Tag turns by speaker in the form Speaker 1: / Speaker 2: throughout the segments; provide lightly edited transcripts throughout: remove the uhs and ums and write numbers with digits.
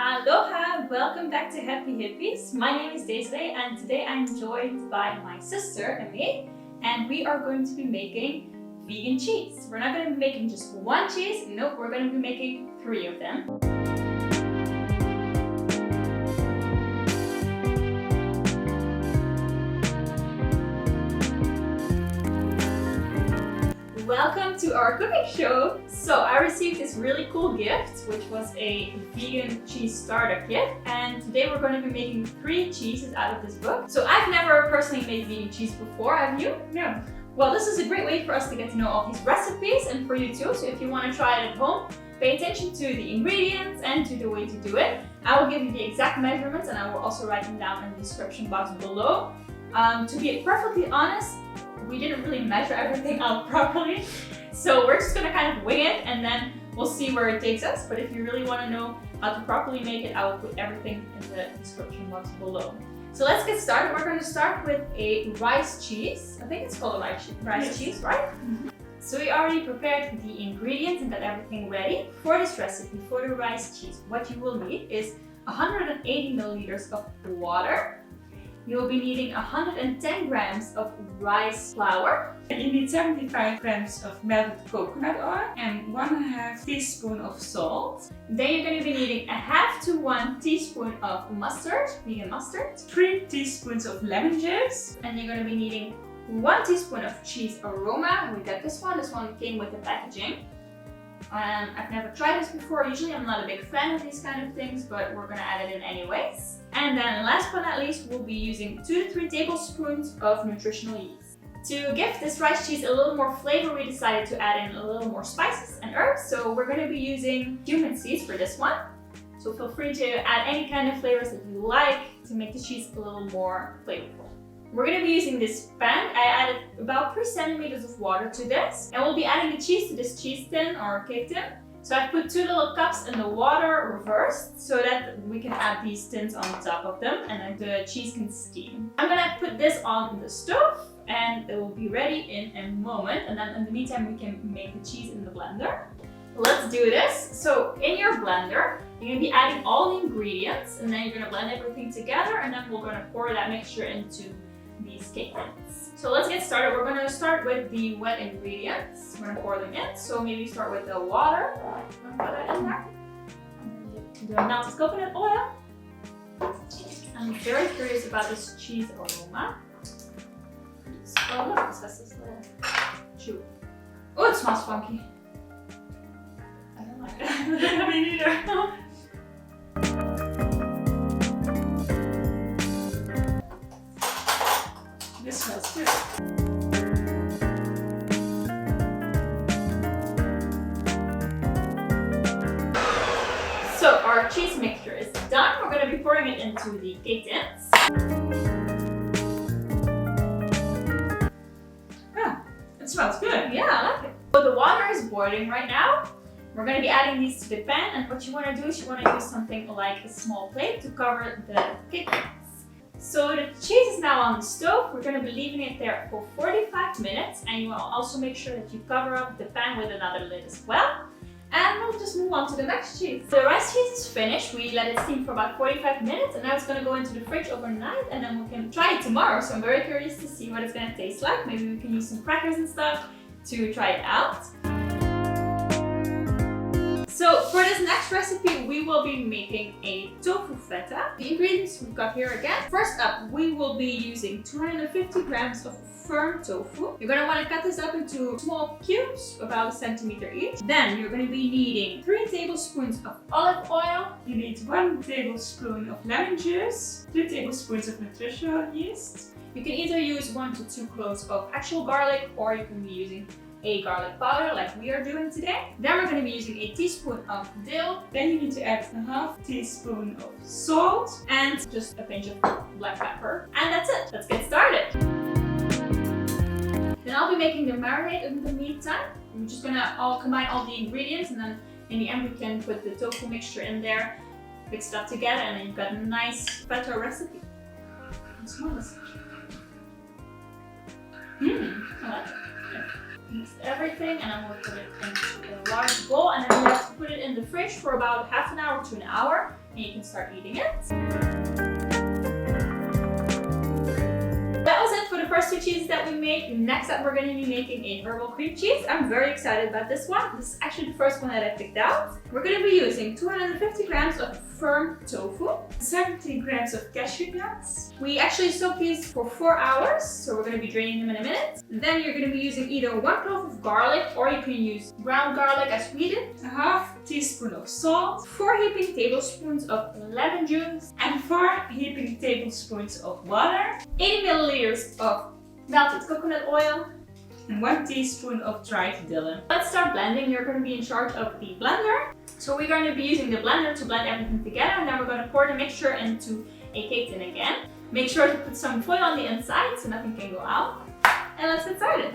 Speaker 1: Aloha! Welcome back to Happy Hippies. My name is Desiree and today I'm joined by my sister, Aimée, and we are going to be making vegan cheese. We're not going to be making just one cheese, nope, we're going to be making 3 of them. Welcome to our cooking show! So I received this really cool gift, which was a vegan cheese starter kit, and today we're going to be making 3 cheeses out of this book. So I've never personally made vegan cheese before, have you?
Speaker 2: No.
Speaker 1: Well, this is a great way for us to get to know all these recipes and for you too, so if you want to try it at home, pay attention to the ingredients and to the way to do it. I will give you the exact measurements and I will also write them down in the description box below. To be perfectly honest, we didn't really measure everything out properly, so we're just gonna kind of wing it and then we'll see where it takes us. But if you really want to know how to properly make it, I will put everything in the description box below. So let's get started. We're going to start with a rice cheese. I think it's called a rice cheese, right? Mm-hmm. So we already prepared the ingredients and got everything ready for this recipe. For the rice cheese, what you will need is 180 milliliters of water. You will be needing 110 grams of rice flour.
Speaker 2: You need 75 grams of melted coconut oil and 1/2 teaspoon of salt.
Speaker 1: Then you're going to be needing 1/2 to 1 teaspoon of mustard, vegan mustard.
Speaker 2: 3 teaspoons of lemon juice.
Speaker 1: And you're going to be needing 1 teaspoon of cheese aroma. We got this one. This one came with the packaging. I've never tried this before. Usually I'm not a big fan of these kind of things, but we're going to add it in anyways. And then last but not least, we'll be using 2 to 3 tablespoons of nutritional yeast. To give this rice cheese a little more flavor, we decided to add in a little more spices and herbs. So we're going to be using cumin seeds for this one. So feel free to add any kind of flavors that you like to make the cheese a little more flavorful. We're going to be using this pan. I added about 3 centimeters of water to this. And we'll be adding the cheese to this cheese tin or cake tin. So I put 2 little cups in the water reversed so that we can add these tins on top of them and then the cheese can steam. I'm going to put this on the stove and it will be ready in a moment. And then in the meantime, we can make the cheese in the blender. Let's do this. So in your blender, you're going to be adding all the ingredients and then you're going to blend everything together and then we're going to pour that mixture into these cake tins. So let's get started. We're going to start with the wet ingredients. We're going to pour them in. So maybe start with the water. Put that in there. The melted coconut oil. I'm very curious about this cheese aroma. Oh look, this has this little chew. Oh, it smells funky. I don't like it.
Speaker 2: Me neither. This smells good.
Speaker 1: So our cheese mixture is done. We're going to be pouring it into the cake tins.
Speaker 2: Yeah, it smells good.
Speaker 1: Yeah, I like it. So the water is boiling right now. We're going to be adding these to the pan, and what you want to do is you want to use something like a small plate to cover the cake tins. So the cheese is now on the stove. We're going to be leaving it there for 45 minutes, and you will also make sure that you cover up the pan with another lid as well. And we'll just move on to the next cheese. The rice cheese is finished. We let it steam for about 45 minutes, and now it's going to go into the fridge overnight, and then we can try it tomorrow. So I'm very curious to see what it's going to taste like. Maybe we can use some crackers and stuff to try it out. So for this next recipe, we will be making a tofu feta. The ingredients we've got here again. First up, we will be using 250 grams of firm tofu. You're going to want to cut this up into small cubes, about 1 centimeter each. Then you're going to be needing 3 tablespoons of olive oil.
Speaker 2: You need 1 tablespoon of lemon juice, 2 tablespoons of nutritional yeast.
Speaker 1: You can either use 1 to 2 cloves of actual garlic, or you can be using a garlic powder like we are doing today. Then we're going to be using a teaspoon of dill.
Speaker 2: Then you need to add 1/2 teaspoon of salt
Speaker 1: and just a pinch of black pepper. And that's it. Let's get started. Then I'll be making the marinade in the meantime. I'm just going to combine all the ingredients, and then in the end we can put the tofu mixture in there, mix it up together, and then you've got a nice feta recipe. Smell this. I like it. Mix everything, and I'm going to put it into a large bowl, and then we have to put it in the fridge for about half an hour to an hour and you can start eating it. That was it for the first two cheeses that we made. Next up, we're going to be making a herbal cream cheese. I'm very excited about this one. This is actually the first one that I picked out. We're going to be using 250 grams of firm tofu,
Speaker 2: 70 grams of cashew nuts.
Speaker 1: We actually soak these for 4 hours, so we're going to be draining them in a minute. Then you're going to be using either 1 clove of garlic, or you can use ground garlic as we did.
Speaker 2: A half teaspoon of salt,
Speaker 1: 4 heaping tablespoons of lemon juice,
Speaker 2: and 4 heaping tablespoons of water,
Speaker 1: 80 milliliters of melted coconut oil,
Speaker 2: and 1 teaspoon of dried dille.
Speaker 1: Let's start blending. You're going to be in charge of the blender. So we're going to be using the blender to blend everything together, and then we're going to pour the mixture into a cake tin again. Make sure to put some foil on the inside so nothing can go out. And let's get started.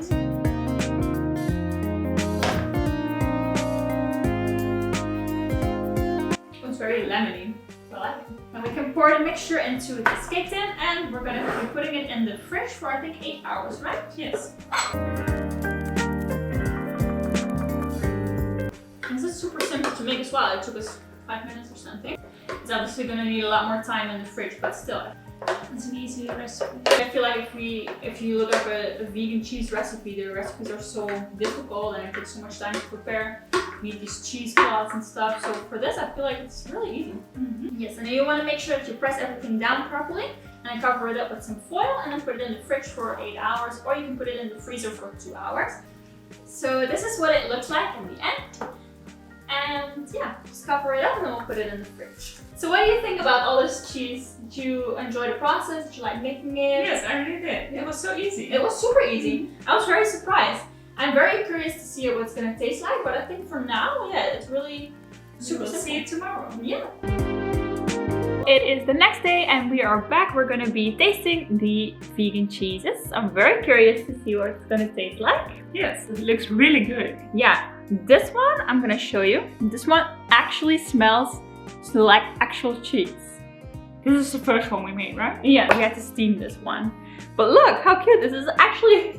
Speaker 1: It's very lemony. I like it. And we can pour the mixture into this cake tin, and we're going to be putting it in the fridge for I think 8 hours, right?
Speaker 2: Yes.
Speaker 1: This is super simple to make as well. It took us 5 minutes or something. It's obviously going to need a lot more time in the fridge, but still, it's an easy recipe. I feel like if you look up a vegan cheese recipe, the recipes are so difficult and it takes so much time to prepare. You need these cheesecloths and stuff. So for this, I feel like it's really easy. Yes, and you want to make sure that you press everything down properly, and then cover it up with some foil, and then put it in the fridge for 8 hours, or you can put it in the freezer for 2 hours. So this is what it looks like in the end. And yeah, just cover it up and then we'll put it in the fridge. So what do you think about all this cheese? Did you enjoy the process? Did you like making it?
Speaker 2: Yes, I really did. It was so easy.
Speaker 1: It was super easy. I was very surprised. I'm very curious to see what it's going to taste like, but I think for now, yeah, it's really super simple.
Speaker 2: See it tomorrow.
Speaker 1: Yeah. It is the next day and we are back. We're going to be tasting the vegan cheeses. I'm very curious to see what it's going to taste like.
Speaker 2: Yes, it looks really good.
Speaker 1: Yeah, this one I'm going to show you. This one actually smells like actual cheese.
Speaker 2: This is the first one we made, right?
Speaker 1: Yeah, we had to steam this one. But look how cute, this is actually a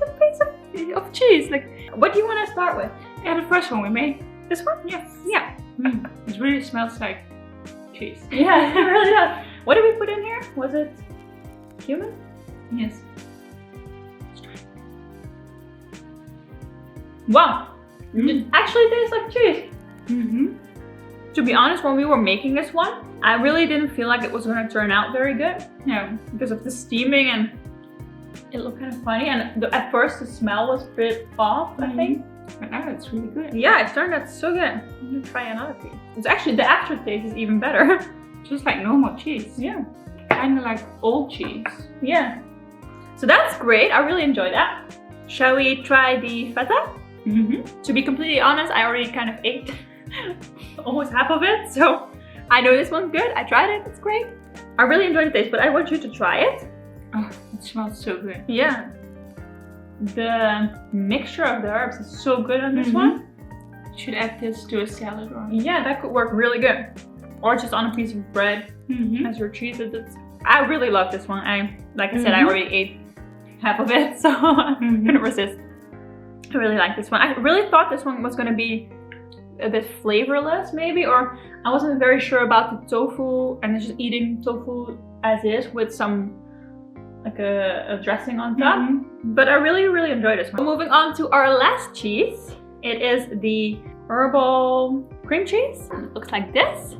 Speaker 1: piece of cheese. Like, what do you want to start with?
Speaker 2: Yeah, the first one we made.
Speaker 1: This one?
Speaker 2: Yes.
Speaker 1: Yeah.
Speaker 2: It really smells like cheese.
Speaker 1: Yeah, it really does. What did we put in here? Was it cumin?
Speaker 2: Yes.
Speaker 1: Wow, it actually tastes like cheese. To be honest, when we were making this one, I really didn't feel like it was going to turn out very good.
Speaker 2: No,
Speaker 1: because of the steaming and it looked kind of funny. And at first the smell was a bit off, I think.
Speaker 2: But now it's really good.
Speaker 1: Yeah, it turned out so good. I'm going to try another piece. It's actually, the aftertaste is even better.
Speaker 2: Just like normal cheese.
Speaker 1: Yeah.
Speaker 2: Kind of like old cheese.
Speaker 1: Yeah. So that's great. I really enjoyed that. Shall we try the feta? To be completely honest, I already kind of ate almost half of it, so I know this one's good. I tried it, it's great. I really enjoyed the taste, but I want you to try it.
Speaker 2: Oh, it smells so good.
Speaker 1: Yeah. The mixture of the herbs is so good on this one.
Speaker 2: Should add this to a salad or...
Speaker 1: Yeah, that could work really good. Or just on a piece of bread as your cheese. I really love this one. Like I said, I already ate half of it, so I couldn't resist. I really like this one. I really thought this one was going to be a bit flavorless maybe, or I wasn't very sure about the tofu and just eating tofu as is with some like a dressing on top. But I really enjoyed this one. Moving on to our last cheese. It is the Herbal cream cheese. It looks like this.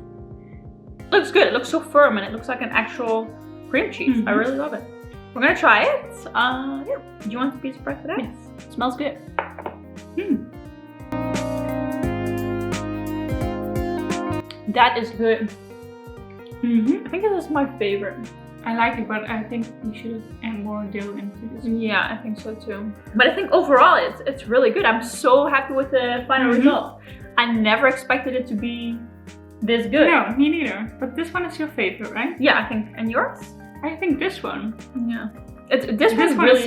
Speaker 1: It looks good. It looks so firm and it looks like an actual cream cheese. I really love it. We're gonna try it. Yeah. Do you want a piece of bread for that?
Speaker 2: Yes.
Speaker 1: It smells good. That is good. I think this is my favorite.
Speaker 2: I like it, but I think we should add more dill into this.
Speaker 1: Yeah, I think so too. But I think overall it's really good. I'm so happy with the final result. I never expected it to be this good.
Speaker 2: No, me neither. But this one is your favorite, right?
Speaker 1: Yeah, I think. And yours?
Speaker 2: I think this one.
Speaker 1: Yeah. This one really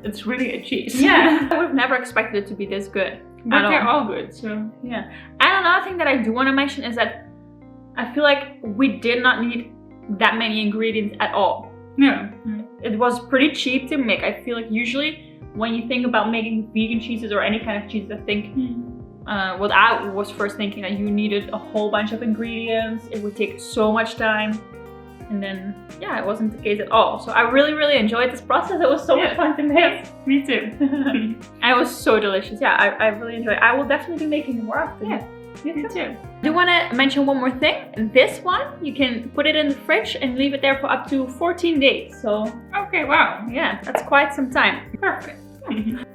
Speaker 2: it's really a cheese.
Speaker 1: Yeah. I would have never expected it to be this good.
Speaker 2: But they're all good, so
Speaker 1: yeah. And another thing that I do want to mention is that I feel like we did not need that many ingredients at all.
Speaker 2: No.
Speaker 1: It was pretty cheap to make. I feel like usually when you think about making vegan cheeses or any kind of cheese, I think what I was first thinking, that you needed a whole bunch of ingredients, it would take so much time. And then, yeah, it wasn't the case at all. So I really, really enjoyed this process. It was so much fun to make.
Speaker 2: Me too.
Speaker 1: And it was so delicious. Yeah, I really enjoyed it. I will definitely be making more often.
Speaker 2: Yeah, me too.
Speaker 1: I do want to mention one more thing. This one, you can put it in the fridge and leave it there for up to 14 days. So,
Speaker 2: okay, wow.
Speaker 1: Yeah, that's quite some time.
Speaker 2: Perfect.
Speaker 1: I'm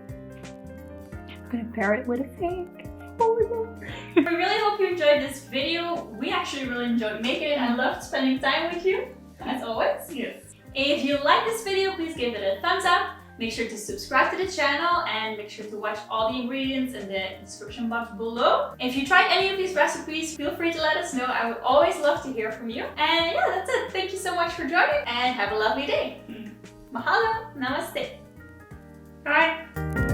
Speaker 1: gonna pair it with a cake. We really hope you enjoyed this video. We actually really enjoyed making it. I loved spending time with you, as always.
Speaker 2: Yes.
Speaker 1: If you like this video, please give it a thumbs up. Make sure to subscribe to the channel and make sure to watch all the ingredients in the description box below. If you tried any of these recipes, feel free to let us know. I would always love to hear from you. And yeah, that's it. Thank you so much for joining and have a lovely day. Mahalo. Namaste.
Speaker 2: Bye.